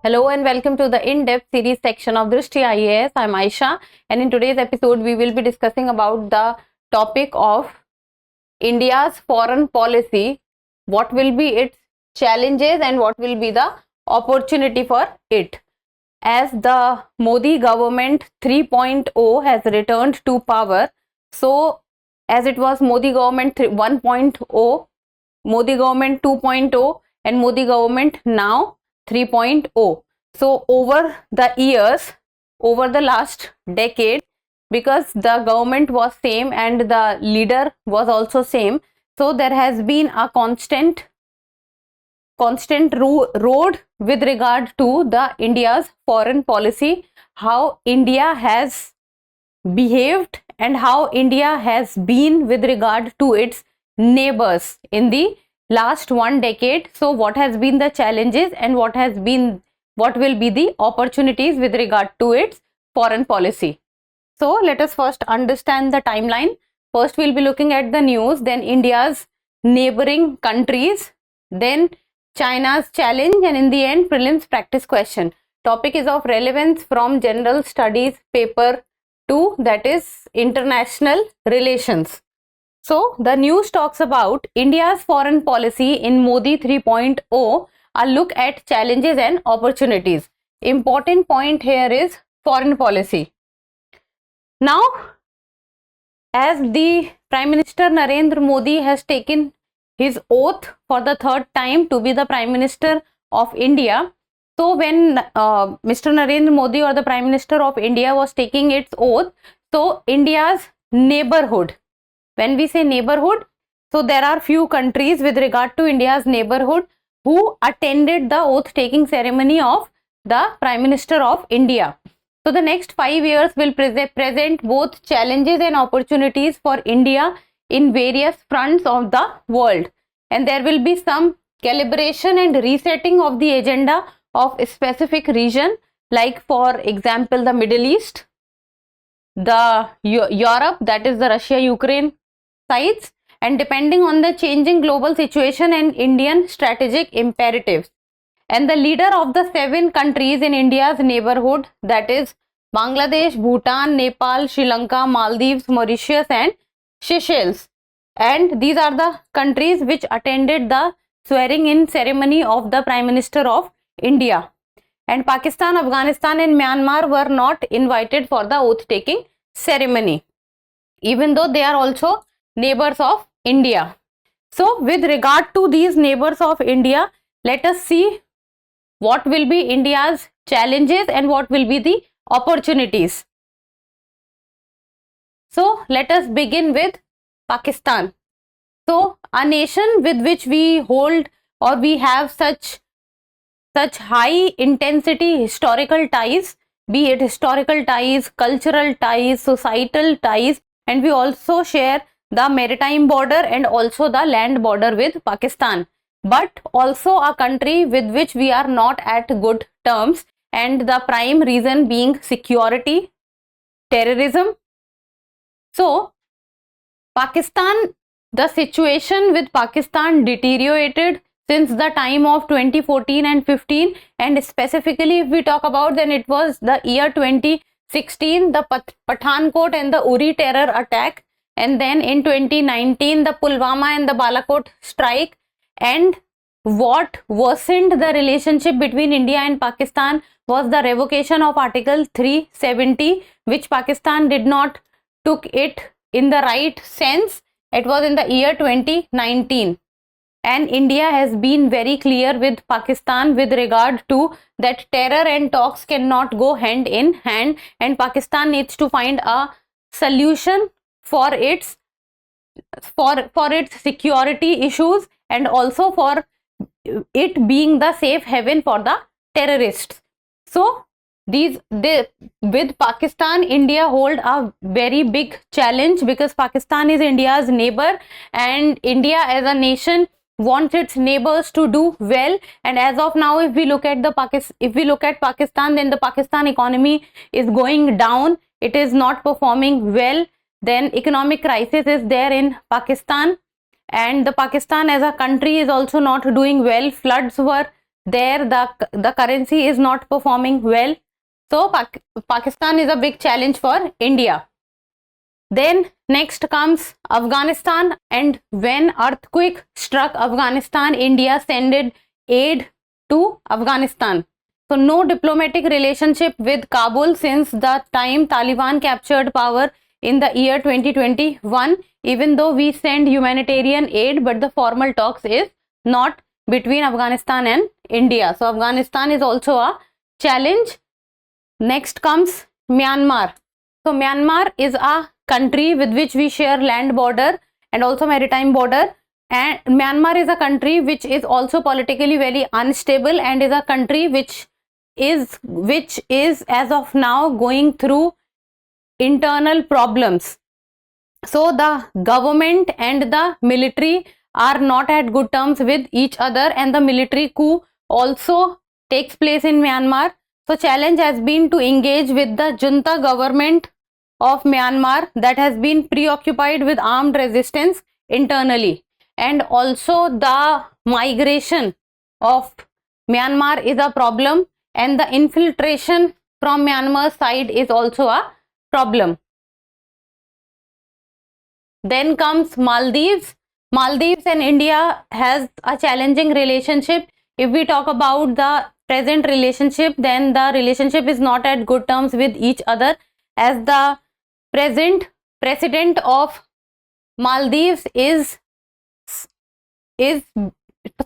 Hello and welcome to the in-depth series section of Drishti IAS. I'm Aisha, and in today's episode we will be discussing about the topic of India's foreign policy, what will be its challenges and what will be the opportunity for it. As the Modi government 3.0 has returned to power, so as it was Modi government 1.0, Modi government 2.0 and Modi government now 3.0. So over the years, over the last decade, because the government was same and the leader was also same, so there has been a constant road with regard to the India's foreign policy, how India has behaved and how India has been with regard to its neighbors in the last one decade. So what has been the challenges and what will be the opportunities with regard to its foreign policy. So let us first understand the timeline. First we'll be looking at the news, then India's neighboring countries, then China's challenge, and in the end prelims practice question. Topic is of relevance from General Studies paper 2, that is international relations. So the news talks about India's foreign policy in Modi 3.0, a look at challenges and opportunities. Important point here is foreign policy. Now, as the Prime Minister Narendra Modi has taken his oath for the third time to be the Prime Minister of India, so when Mr. Narendra Modi or the Prime Minister of India was taking its oath, so India's neighborhood, when we say neighborhood, so there are few countries with regard to India's neighborhood who attended the oath taking ceremony of the Prime Minister of India. So the next 5 years will present both challenges and opportunities for India in various fronts of the world, and there will be some calibration and resetting of the agenda of a specific region, like for example the Middle East, the Europe, that is the Russia-Ukraine sides, and depending on the changing global situation and Indian strategic imperatives. And the leader of the 7 countries in India's neighborhood, that is Bangladesh, Bhutan, Nepal, Sri Lanka, Maldives, Mauritius and Seychelles. And these are the countries which attended the swearing in ceremony of the Prime Minister of India. And Pakistan, Afghanistan and Myanmar were not invited for the oath taking ceremony, even though they are also neighbors of India. So with regard to these neighbors of India, let us see what will be India's challenges and what will be the opportunities. So let us begin with Pakistan. So a nation with which we hold or we have such high intensity historical ties, be it historical ties, cultural ties, societal ties, and we also share the maritime border and also the land border with Pakistan, but also a country with which we are not at good terms, and the prime reason being security, terrorism. So Pakistan, the situation with Pakistan deteriorated since the time of 2014 and 15, and specifically if we talk about, then it was the year 2016, the Pathankot and the Uri terror attack, and then in 2019 the Pulwama and the Balakot strike. And what worsened the relationship between India and Pakistan was the revocation of Article 370, which Pakistan did not took it in the right sense. It was in the year 2019, and India has been very clear with Pakistan with regard to that terror and talks cannot go hand in hand, and Pakistan needs to find a solution for its security issues and also for it being the safe haven for the terrorists. So with Pakistan, India hold a very big challenge, because Pakistan is India's neighbor, and India as a nation wants its neighbors to do well. And as of now, if we look at Pakistan, then the Pakistan economy is going down. It is not performing well. Then economic crisis is there in Pakistan, and the Pakistan as a country is also not doing well. Floods were there the currency is not performing well. So Pakistan is a big challenge for India. Then next comes Afghanistan, and when earthquake struck Afghanistan, India sent aid to Afghanistan. So no diplomatic relationship with Kabul since the time Taliban captured power in the year 2021, even though we send humanitarian aid, but the formal talks is not between Afghanistan and India. So Afghanistan is also a challenge. Next comes Myanmar. So Myanmar is a country with which we share land border and also maritime border, and Myanmar is a country which is also politically very unstable and is a country which is as of now going through internal problems. So the government and the military are not at good terms with each other, and the military coup also takes place in Myanmar. So challenge has been to engage with the junta government of Myanmar that has been preoccupied with armed resistance internally, and also the migration of Myanmar is a problem, and the infiltration from Myanmar side is also a problem. Then comes Maldives. Maldives and India has a challenging relationship. If we talk about the present relationship, then the relationship is not at good terms with each other, as the present president of Maldives is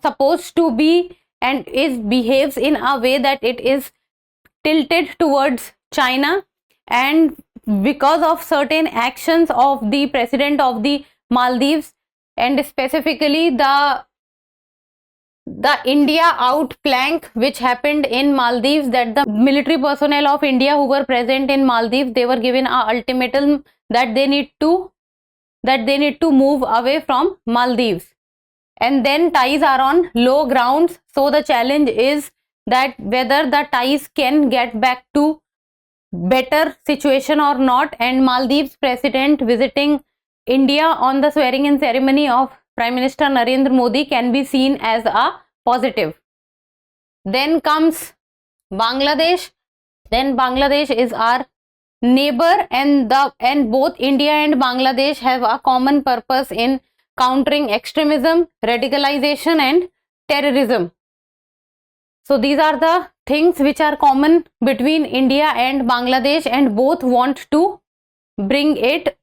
supposed to be and behaves in a way that it is tilted towards China, and because of certain actions of the president of the Maldives, and specifically the India outflank which happened in Maldives, that the military personnel of India who were present in Maldives, they were given a ultimatum that they need to move away from Maldives, and then ties are on low grounds. So the challenge is that whether the ties can get back to better situation or not, and Maldives president visiting India on the swearing in ceremony of Prime Minister Narendra Modi can be seen as a positive. Then comes Bangladesh. Then Bangladesh is our neighbor, and both India and Bangladesh have a common purpose in countering extremism, radicalization and terrorism. So these are the things which are common between India and Bangladesh, and both want to bring it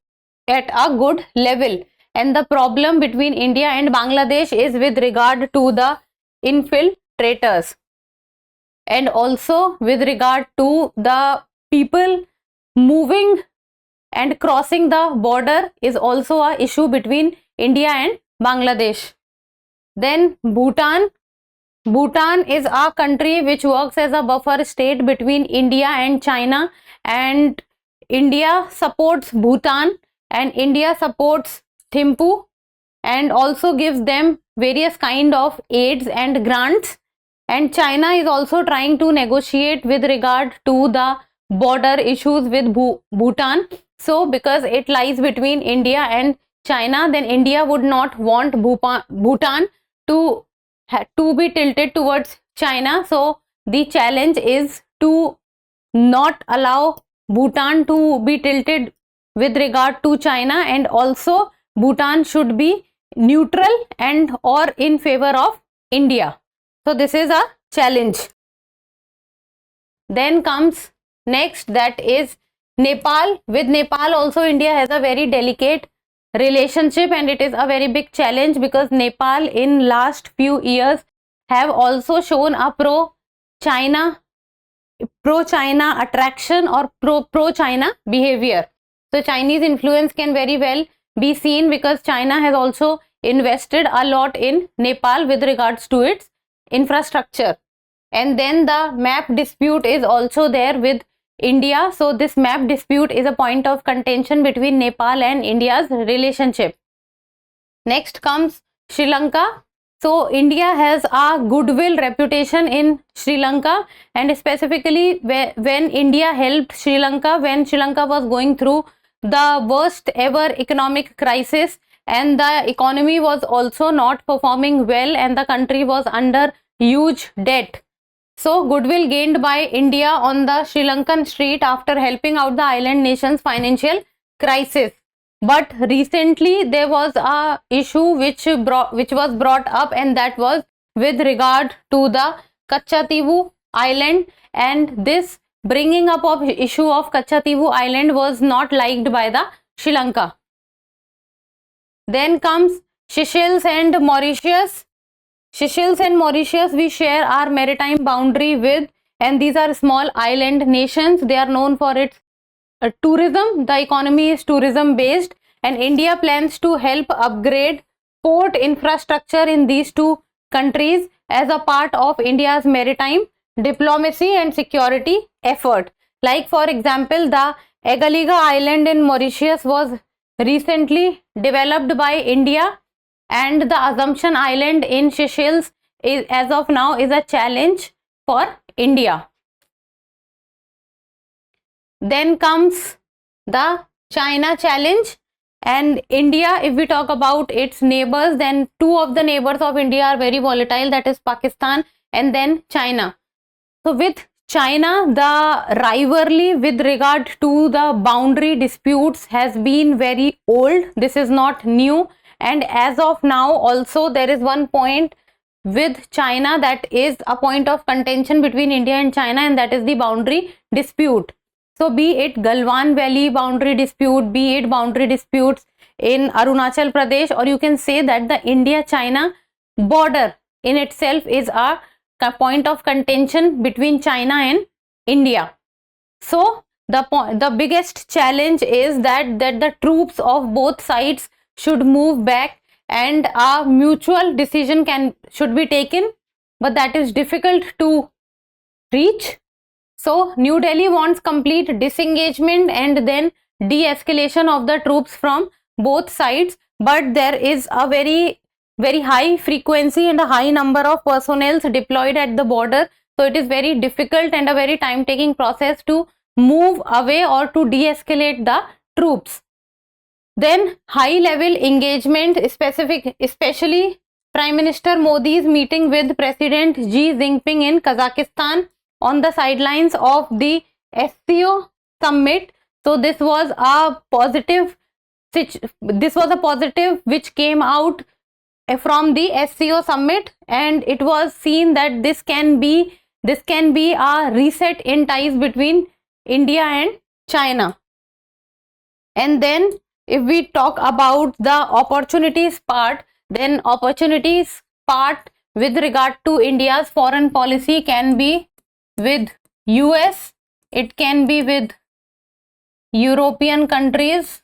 at a good level. And the problem between India and Bangladesh is with regard to the infiltrators, and also with regard to the people moving and crossing the border is also a issue between India and Bangladesh. Then Bhutan. Bhutan is a country which works as a buffer state between India and China, and India supports Bhutan and India supports Thimphu and also gives them various kind of aids and grants, and China is also trying to negotiate with regard to the border issues with Bhutan. So because it lies between India and China, then India would not want Bhutan to be tilted towards China. So the challenge is to not allow Bhutan to be tilted with regard to China, and also Bhutan should be neutral and or in favor of India. So this is a challenge. Then comes next, that is Nepal. With Nepal also India has a very delicate relationship, and it is a very big challenge because Nepal in last few years have also shown a pro-China attraction or pro-China behavior. So Chinese influence can very well be seen because China has also invested a lot in Nepal with regards to its infrastructure. And then the map dispute is also there with India. So this map dispute is a point of contention between Nepal and India's relationship. Next comes Sri Lanka. So India has a goodwill reputation in Sri Lanka, and specifically when India helped Sri Lanka when Sri Lanka was going through the worst ever economic crisis, and the economy was also not performing well, and the country was under huge debt. So goodwill gained by India on the Sri Lankan street after helping out the island nation's financial crisis. But recently there was a issue which was brought up, and that was with regard to the Kachativu island, and this bringing up of issue of Kachativu island was not liked by the Sri Lanka. Then comes Seychelles and Mauritius. Seychelles and Mauritius we share our maritime boundary with, and these are small island nations. They are known for its tourism. The economy is tourism based, and India plans to help upgrade port infrastructure in these two countries as a part of India's maritime diplomacy and security effort. Like for example, the Egaliga island in Mauritius was recently developed by India, and the Assumption Island in Seychelles is, as of now, is a challenge for India. Then comes the China challenge, and India, if we talk about its neighbors, then two of the neighbors of India are very volatile, that is Pakistan and then China. So with China, the rivalry with regard to the boundary disputes has been very old. This is not new, and as of now also there is one point with China that is a point of contention between India and China, and that is the boundary dispute. So be it Galwan Valley boundary dispute, be it boundary disputes in Arunachal Pradesh, or you can say that the India-China border in itself is a point of contention between China and India. So the biggest challenge is that the troops of both sides should move back, and a mutual decision should be taken, but that is difficult to reach. So New Delhi wants complete disengagement and then de-escalation of the troops from both sides, but there is a very high frequency and a high number of personnel deployed at the border, so it is very difficult and a very time-taking process to move away or to de-escalate the troops. Then high-level engagement, especially Prime Minister Modi's meeting with President Xi Jinping in Kazakhstan on the sidelines of the SCO summit. So this was a positive which came out from the SCO summit, and it was seen that this can be a reset in ties between India and China. And then if we talk about the opportunities part, then opportunities part with regard to India's foreign policy can be with US, it can be with European countries,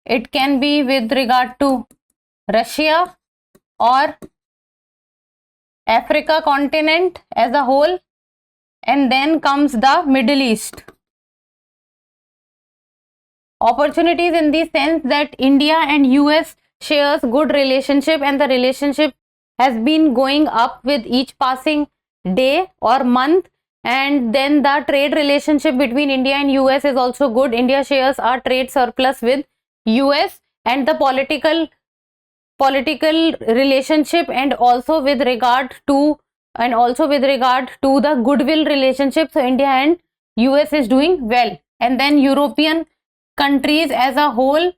it can be with regard to Russia or Africa continent as a whole, and then comes the Middle East. Opportunities in the sense that India and US shares good relationship, and the relationship has been going up with each passing day or month, and then the trade relationship between India and US is also good. India shares a trade surplus with US, and the political relationship and also with regard to the goodwill relationship, so India and US is doing well. And then European countries as a whole,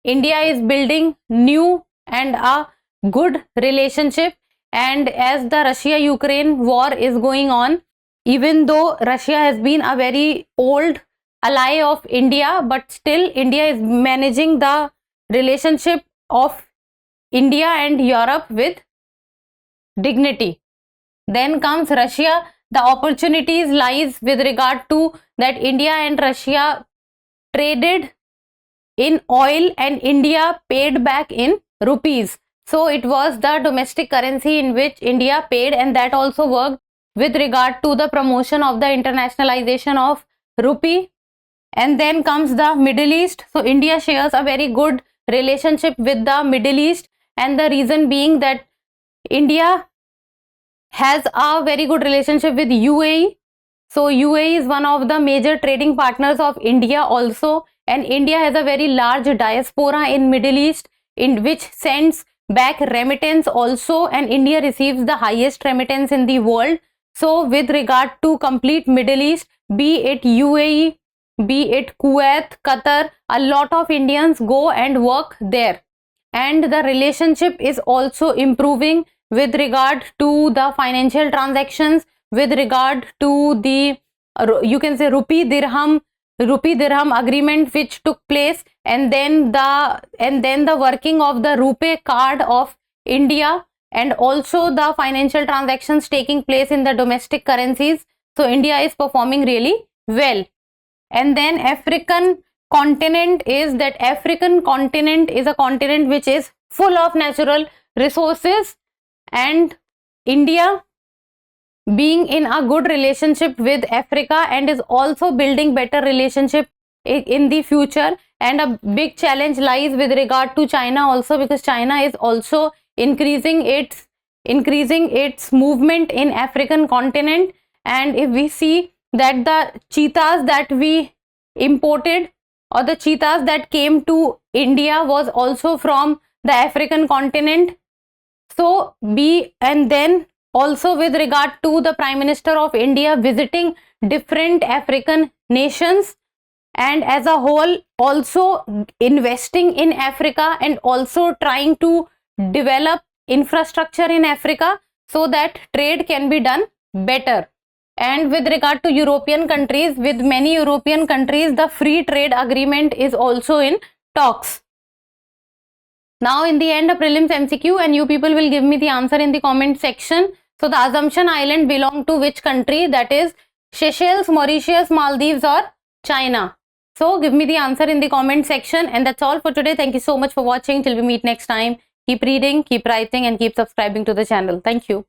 India is building new and a good relationship, and as the Russia-Ukraine war is going on, even though Russia has been a very old ally of India, but still India is managing the relationship of India and Europe with dignity. Then comes Russia. The opportunities lies with regard to that India and Russia traded in oil, and India paid back in rupees. So it was the domestic currency in which India paid, and that also worked with regard to the promotion of the internationalization of rupee. And then comes the Middle East. So India shares a very good relationship with the Middle East, and the reason being that India has a very good relationship with UAE. So UAE is one of the major trading partners of India also, and India has a very large diaspora in Middle East, in which sends back remittance also, and India receives the highest remittance in the world. So with regard to complete Middle East, be it UAE, be it Kuwait, Qatar, a lot of Indians go and work there, and the relationship is also improving with regard to the financial transactions, with regard to the you can say rupee dirham agreement which took place, and then the working of the RuPay card of India, and also the financial transactions taking place in the domestic currencies. So India is performing really well. And then African continent is a continent which is full of natural resources, and India being in a good relationship with Africa and is also building better relationship in the future. And a big challenge lies with regard to China also, because China is also increasing its movement in African continent. And if we see that the cheetahs that we imported, or the cheetahs that came to India, was also from the African continent. So and then also with regard to the Prime Minister of India visiting different African nations, and as a whole also investing in Africa, and also trying to develop infrastructure in Africa so that trade can be done better. And with regard to European countries, with many European countries, the free trade agreement is also in talks. Now in the end, a prelims MCQ, and you people will give me the answer in the comment section. So the Assumption Island belong to which country? That is Seychelles, Mauritius, Maldives, or China. So give me the answer in the comment section. And that's all for today. Thank you so much for watching. Till we meet next time, keep reading, keep writing, and keep subscribing to the channel. Thank you.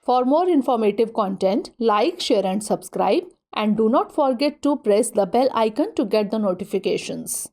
For more informative content, like, share and subscribe, and do not forget to press the bell icon to get the notifications.